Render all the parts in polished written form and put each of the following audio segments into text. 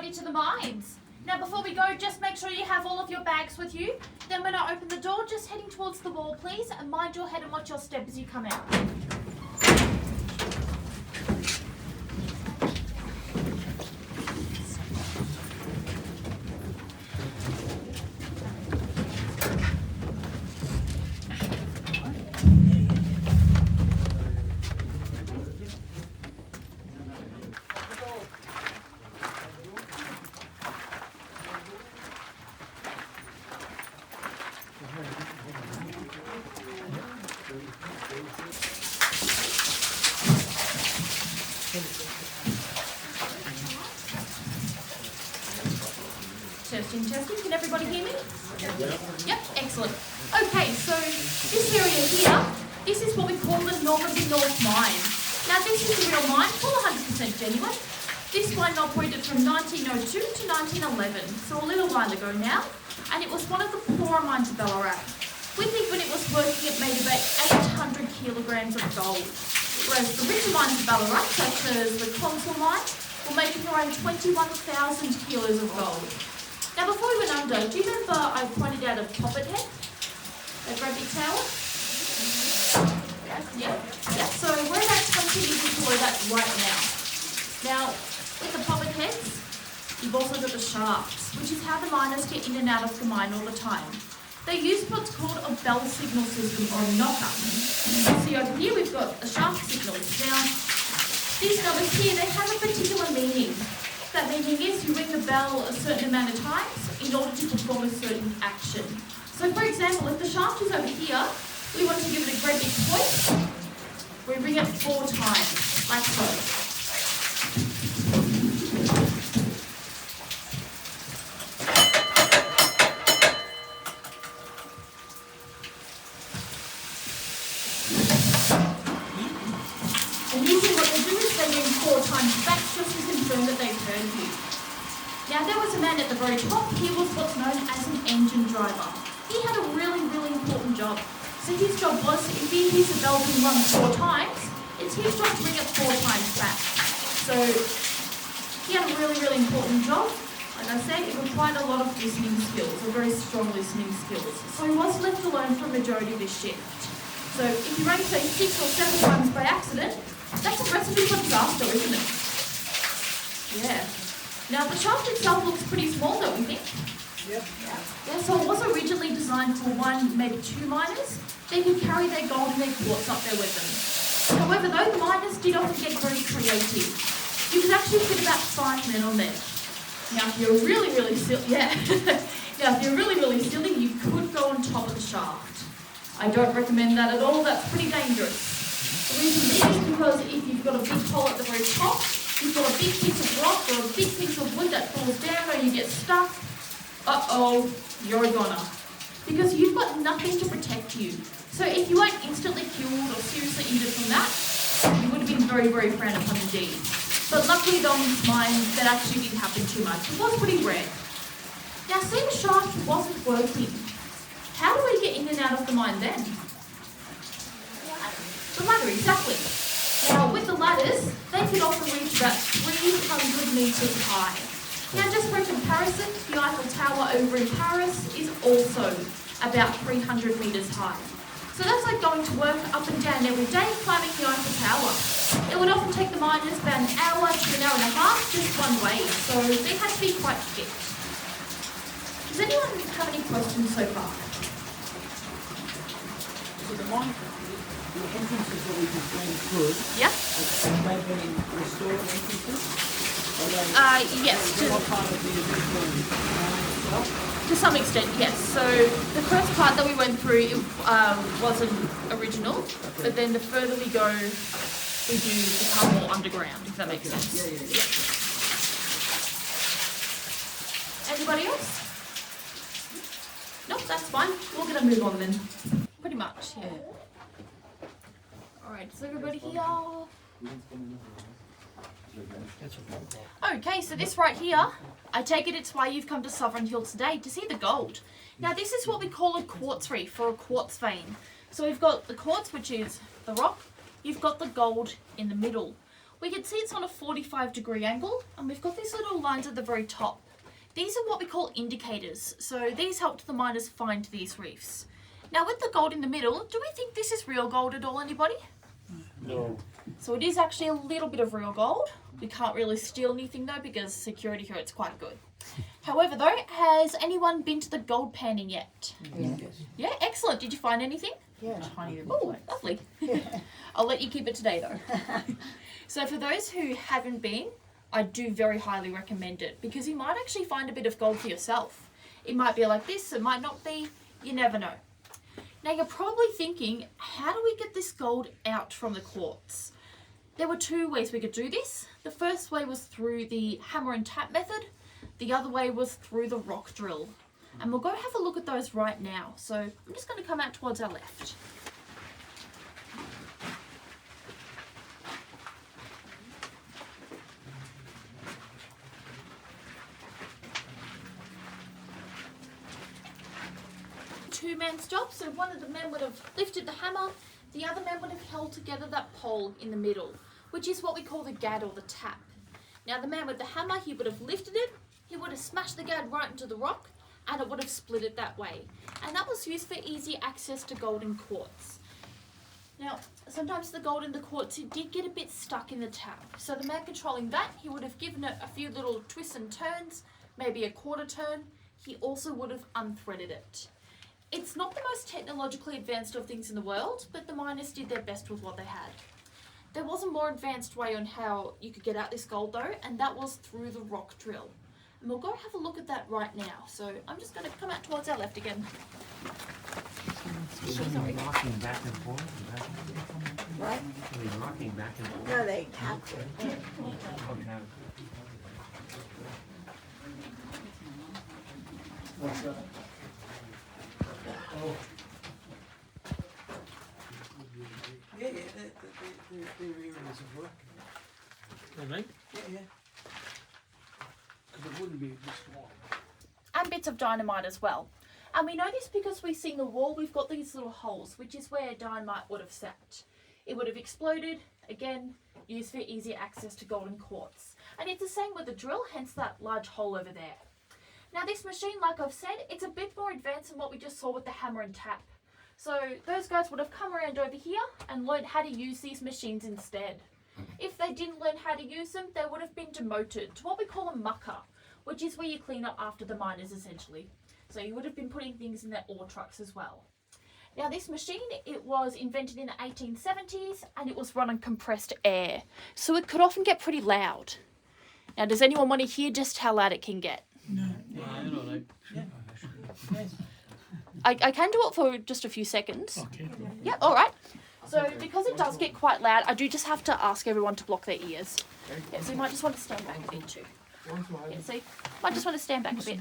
you to the mines. Now before we go, just make sure you have all of your bags with you. Then when I open the door, just heading towards the wall, please, and mind your head and watch your step as you come out. Testing. Can everybody hear me? Yep, excellent. Okay, so this area here, this is what we call the Normandy North Mine. Now this is a real mine, full 100% genuine. This mine operated from 1902 to 1911, so a little while ago now, and it was one of the poorer mines of Ballarat. We think when it was working it made about 800 kilograms of gold, whereas the richer mines of Ballarat, such as the Consul mine, were making around 21,000 kilos of gold. Now before we went under, do you remember I pointed out a poppet head? That great big tower? Yeah. So we're about 20 metres below that right now. Now, with the poppet heads, you've also got the shafts, which is how the miners get in and out of the mine all the time. They use what's called a bell signal system or a knocker. See over here we've got the shaft signals. Now, these numbers here, they have a particular meaning. That meaning is you ring the bell a certain amount of times in order to perform a certain action. So for example, if the shaft is over here, we want to give it a great big point, we ring it 4 times, like so. And usually what they do is they ring 4 times back just to confirm that they've heard you. Now there was a man at the very top, he was what's known as an engine driver. He had a really important job. So his job was, if he hears the bell being rung 4 times, it's his job to ring it 4 times back. So he had a really important job. Like I said, it required a lot of listening skills, or very strong listening skills. So he was left alone for a majority of his shift. So if you rang say 6 or 7 times by accident, that's a recipe for disaster, isn't it? Yeah. Now the shaft itself looks pretty small, don't we think? Yep. Yeah, so it was originally designed for 1, maybe 2 miners. They could carry their gold and their quartz up there with them. However, though, the miners did often get very creative. You could actually fit about 5 men on there. Now, if you're really silly, Now, if you're really silly, you could go on top of the shaft. I don't recommend that at all. That's pretty dangerous. The reason being is because if you've got a big hole at the very top, you've got a big piece of rock or a big piece of wood that falls down or you get stuck, you're a goner. Because you've got nothing to protect you. So if you weren't instantly killed or seriously injured from that, you would have been very frowned upon indeed. But luckily though, in this mine, that actually didn't happen too much. It was pretty rare. Now, say the shaft wasn't working. How do we get in and out of the mine then? The ladder, exactly. Now, with the ladders, they could often reach about 300 metres high. Now, just for comparison, the Eiffel Tower over in Paris is also about 300 metres high. So that's like going to work up and down every day climbing the Eiffel Tower. It would often take the miners about an hour to an hour and a half just one way, so they had to be quite fit. Does anyone have any questions so far? So the mine, the entrances that we just went through, Yeah? have they been restored entrances? Yes. What part of the original mine itself? To some extent, yes. So the first part that we went through wasn't original, but then the further we go, we do become more underground, if that makes sense. Yeah. Anybody else? Nope, that's fine. We're going to move on then. Pretty much, yeah. Alright, is everybody here? Okay, so this right here, I take it it's why you've come to Sovereign Hill today, to see the gold. Now this is what we call a quartz reef, or a quartz vein. So we've got the quartz, which is the rock, you've got the gold in the middle. We can see it's on a 45-degree angle, and we've got these little lines at the very top. These are what we call indicators, so these helped the miners find these reefs. Now with the gold in the middle, do we think this is real gold at all, anybody? No. So it is actually a little bit of real gold. We can't really steal anything though because security here it's quite good. However though, has anyone been to the gold panning yet? Yes. Yeah, excellent. Did you find anything? Yeah. Tiny little Oh, place. lovely. I'll let you keep it today though. So for those who haven't been, I do very highly recommend it because you might actually find a bit of gold for yourself. It might be like this, it might not be, you never know. Now you're probably thinking, how do we get this gold out from the quartz? There were two ways we could do this. The first way was through the hammer and tap method. The other way was through the rock drill. And we'll go have a look at those right now. So I'm just going to come out towards our left. Two men's job, so one of the men would have lifted the hammer, the other man would have held together that pole in the middle, which is what we call the gad or the tap. Now the man with the hammer, he would have lifted it, he would have smashed the gad right into the rock, and it would have split it that way. And that was used for easy access to gold and quartz. Now, sometimes the gold in the quartz, it did get a bit stuck in the tap. So the man controlling that, he would have given it a few little twists and turns, maybe a quarter turn. He also would have unthreaded it. It's not the most technologically advanced of things in the world, but the miners did their best with what they had. There was a more advanced way on how you could get out this gold though, and that was through the rock drill. And we'll go have a look at that right now. So I'm just going to come out towards our left again. Sorry. Rocking back and forth. Right? Are they rocking back and forth? No, they tapped it. Okay. What's that? Oh. Yeah, they're areas of work. Really? Yeah. Because it wouldn't be this long. And bits of dynamite as well. And we know this because we see in the wall we've got these little holes, which is where dynamite would have sat. It would have exploded, again, used for easier access to gold and quartz. And it's the same with the drill, hence that large hole over there. Now this machine, like I've said, it's a bit more advanced than what we just saw with the hammer and tap. So those guys would have come around over here and learned how to use these machines instead. If they didn't learn how to use them, they would have been demoted to what we call a mucker, which is where you clean up after the miners essentially. So you would have been putting things in their ore trucks as well. Now this machine, it was invented in the 1870s and it was run on compressed air. So it could often get pretty loud. Now does anyone want to hear just how loud it can get? No. I don't know. Yes. I can do it for just a few seconds. Okay. Yep, alright. So because it does get quite loud, I do just have to ask everyone to block their ears. Yeah, so you might just want to stand back a bit too. Yeah, so you might just want to stand back a bit.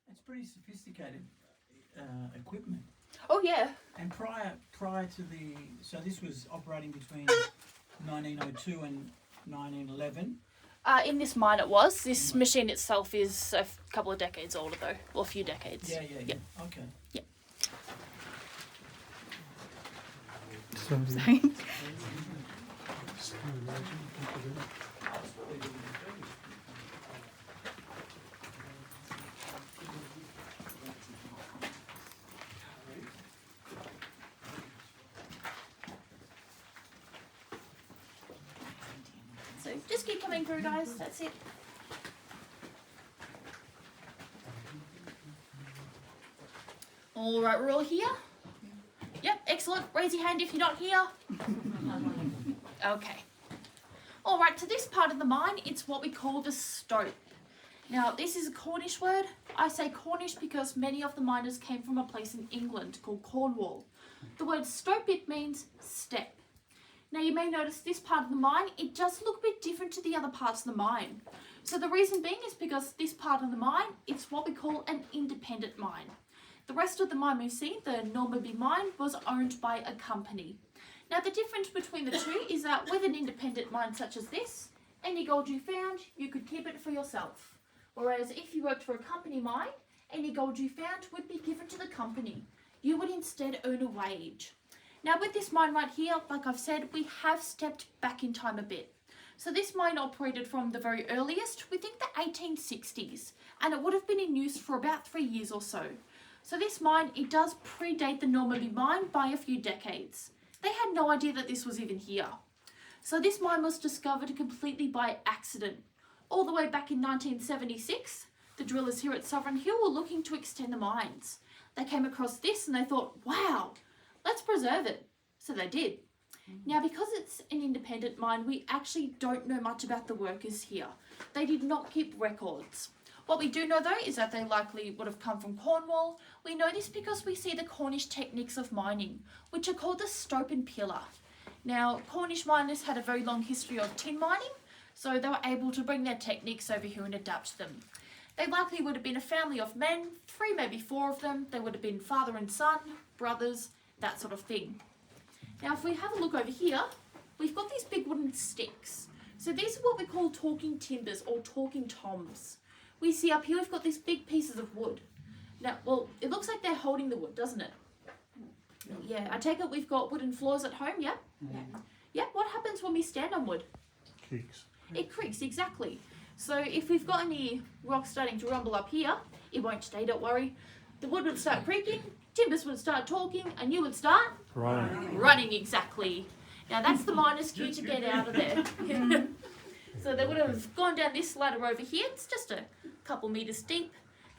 It's pretty sophisticated equipment. Oh yeah. And prior to the, so this was operating between 1902 and 1911. In this mine it was. This machine itself is a couple of decades older though, or a few decades. Yeah. Yep. Okay. Yep. Sorry. So just keep coming through guys, that's it. Alright, we're all here? Yep, excellent. Raise your hand if you're not here. Okay. Alright, so this part of the mine, it's what we call the stope. Now, this is a Cornish word. I say Cornish because many of the miners came from a place in England called Cornwall. The word stope, it means step. Now, you may notice this part of the mine, it does look a bit different to the other parts of the mine. So the reason being is because this part of the mine, it's what we call an independent mine. The rest of the mine we see, the Normanby mine, was owned by a company. Now the difference between the two is that with an independent mine such as this, any gold you found, you could keep it for yourself. Whereas if you worked for a company mine, any gold you found would be given to the company. You would instead earn a wage. Now with this mine right here, like I've said, we have stepped back in time a bit. So this mine operated from the very earliest, we think the 1860s, and it would have been in use for about 3 years or so. So this mine, it does predate the Normanby mine by a few decades. They had no idea that this was even here. So this mine was discovered completely by accident. All the way back in 1976, the drillers here at Sovereign Hill were looking to extend the mines. They came across this and they thought, wow, let's preserve it. So they did. Now, because it's an independent mine, we actually don't know much about the workers here. They did not keep records. What we do know though is that they likely would have come from Cornwall. We know this because we see the Cornish techniques of mining, which are called the stope and pillar. Now, Cornish miners had a very long history of tin mining, so they were able to bring their techniques over here and adapt them. They likely would have been a family of men, 3, maybe 4 of them. They would have been father and son, brothers, that sort of thing. Now, if we have a look over here, we've got these big wooden sticks. So these are what we call talking timbers or talking toms. We see up here we've got these big pieces of wood. Now, well, it looks like they're holding the wood, doesn't it? Yeah, I take it we've got wooden floors at home, yeah? Yeah, what happens when we stand on wood? Creaks. It creaks, exactly. So if we've got any rocks starting to rumble up here, it won't stay, don't worry. The wood would start creaking, timbers would start talking, and you would start running, exactly. Now that's the miners' cue to get out of there. So they would have gone down this ladder over here, it's just a couple metres deep.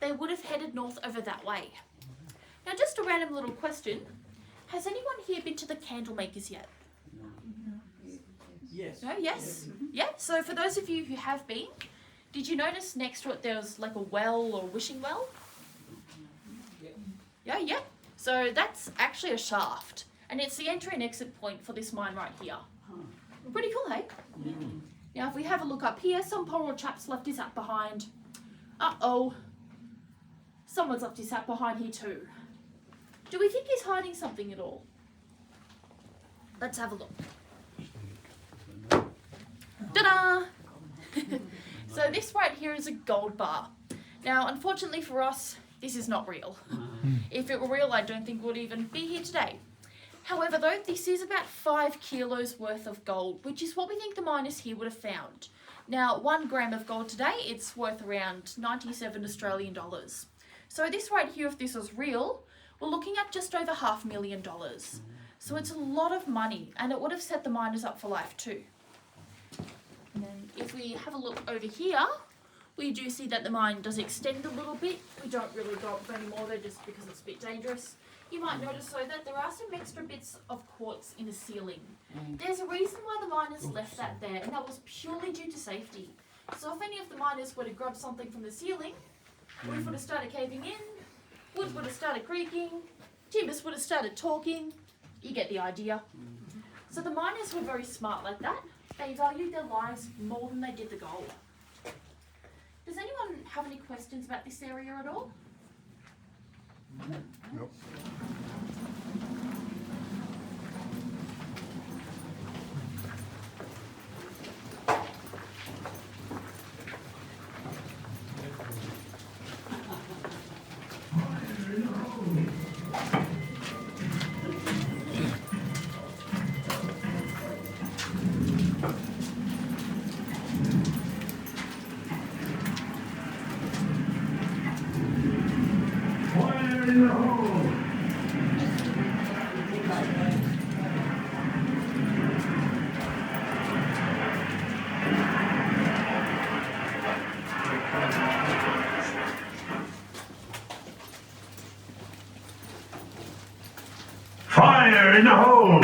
They would have headed north over that way. Now just a random little question. Has anyone here been to the candle makers yet? Yes. No, yes? Yeah, so for those of you who have been, did you notice next to it there was like a well or wishing well? Yeah. So that's actually a shaft, and it's the entry and exit point for this mine right here. Pretty cool, hey? Now if we have a look up here, some poor old chap's left his hat behind. Uh-oh. Someone's left his hat behind here too. Do we think he's hiding something at all? Let's have a look. Ta-da! So this right here is a gold bar. Now, unfortunately for us, this is not real. If it were real, I don't think we'd even be here today. However, though, this is about 5 kilos worth of gold, which is what we think the miners here would have found. Now, 1 gram of gold today, it's worth around 97 Australian dollars. So this right here, if this was real, we're looking at just over $500,000. So it's a lot of money, and it would have set the miners up for life too. And then if we have a look over here, we do see that the mine does extend a little bit. We don't really go up any more there just because it's a bit dangerous. You might notice though that there are some extra bits of quartz in the ceiling. There's a reason why the miners left that there, and that was purely due to safety. So if any of the miners were to grab something from the ceiling, roof would have started caving in, wood would have started creaking, timbers would have started talking. You get the idea. So the miners were very smart like that. They valued their lives more than they did the gold. Does anyone have any questions about this area at all? Nope. Fire in the hole! Fire in the hole!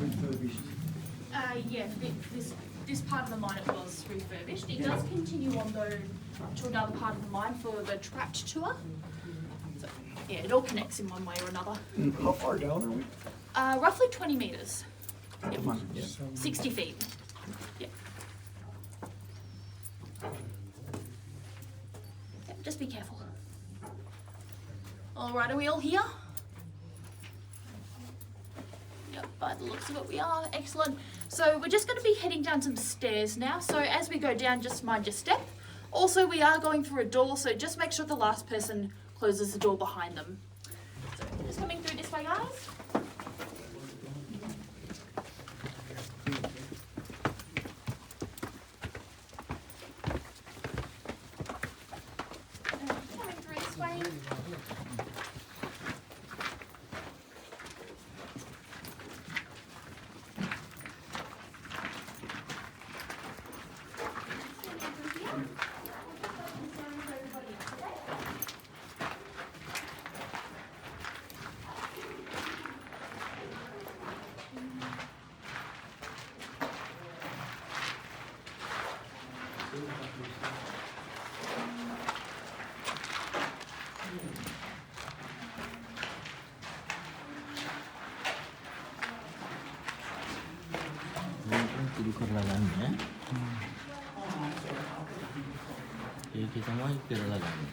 refurbished. Yeah, this part of the mine it was refurbished. It does continue on though to another part of the mine for the trapped tour. So yeah, it all connects in one way or another. How far down are we? Roughly 20 metres. Yep. Yeah. 60 feet. Yep. Yep, just be careful. Alright, are we all here? Yep, by the looks of it we are. Excellent. So we're just going to be heading down some stairs now. So as we go down, just mind your step. Also, we are going through a door, so just make sure the last person closes the door behind them. So just coming through this way, guys. Coming through this way. Tidur kerlalannya. Ya kita mau kerlalannya.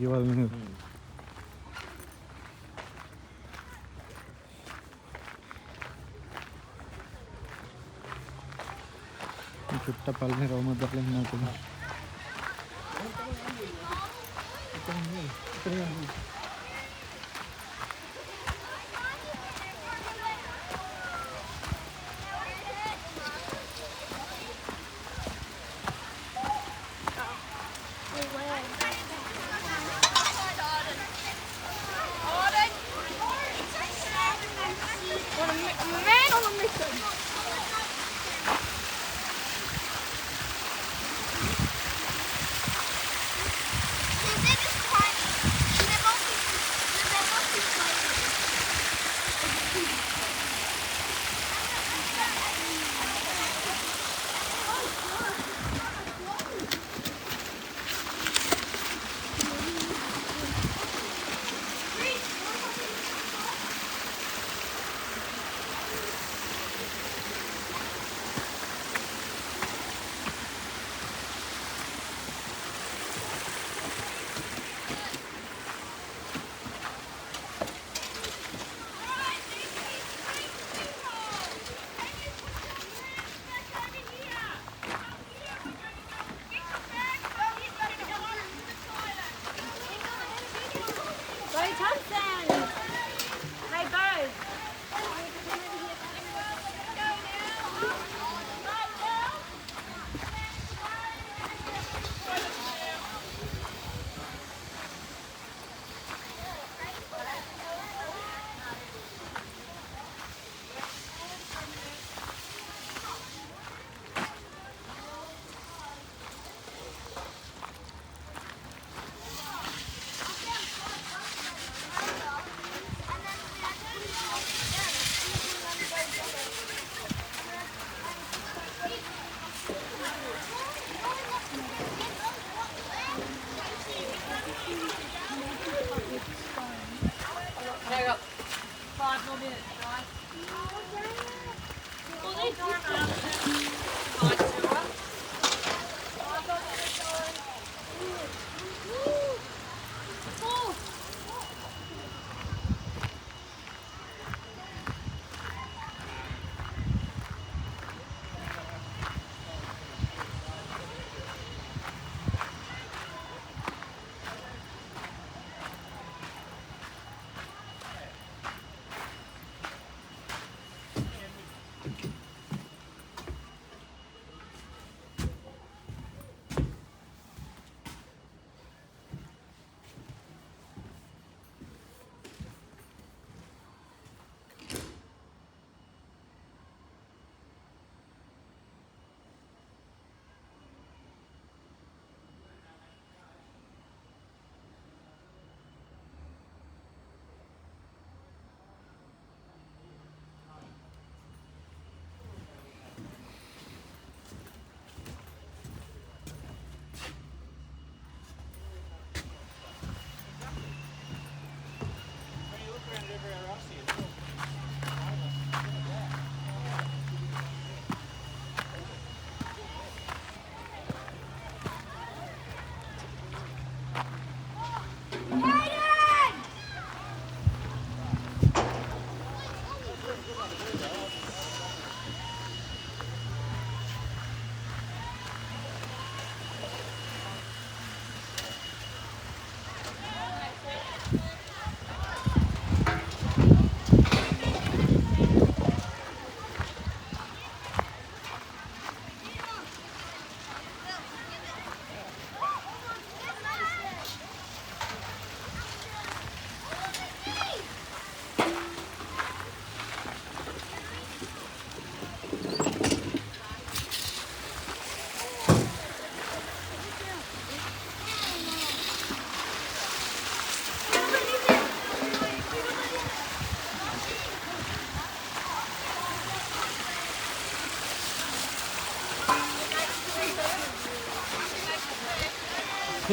ගෙවල් මෙහෙම. චුට්ට පල්ලේ කවුමද දැක්ලා ඉන්නවා කොහොමද?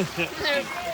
No.